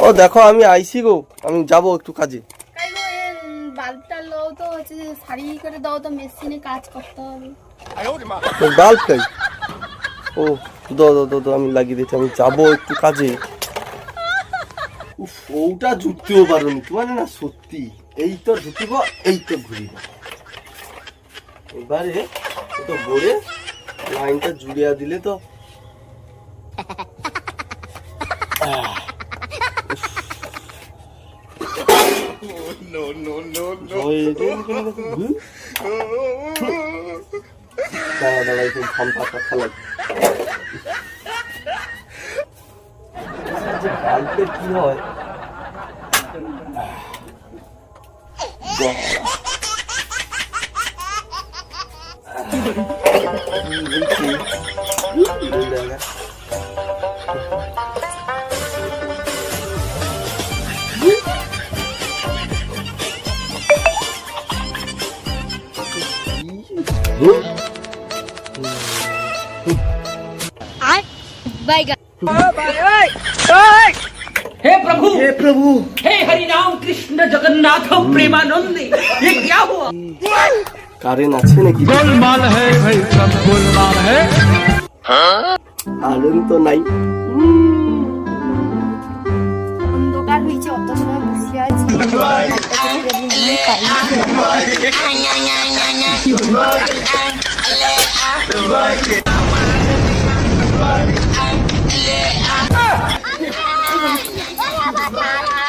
ও দেখো আমি আইছি গো, আমি যাবো একটু কাজে। বাল্বটা লও তো, হচ্ছে সারি করে দাও তো, মেশিনে কাজ করতে হবে। বাল্ব চাই? ও দাও দাও দাও, আমি লাগিয়ে দিচ্ছি, আমি যাবো একটু কাজে। উফ, ওটা জুটতেও পারোনি মানে না, সত্যি এই তো ঢুকিব, এই তো ঘুরিব। এবারে তো ভরে লাইনটা জুড়িয়া দিলে তো দাঁড়া দাঁড়া, একটু ঘামটা খেলা। বাল্বে কি হয় हे प्रभु हे हरि राम कृष्ण जगन्नाथ प्रेमानंद, ये क्या हुआ? কারেন্ট আছে নাকি? गोलमाल है भाई, सब गोलमाल है। কারেন্ট তো নাই। অন্ধকার হয়েছে, অত সময় বসে আছি।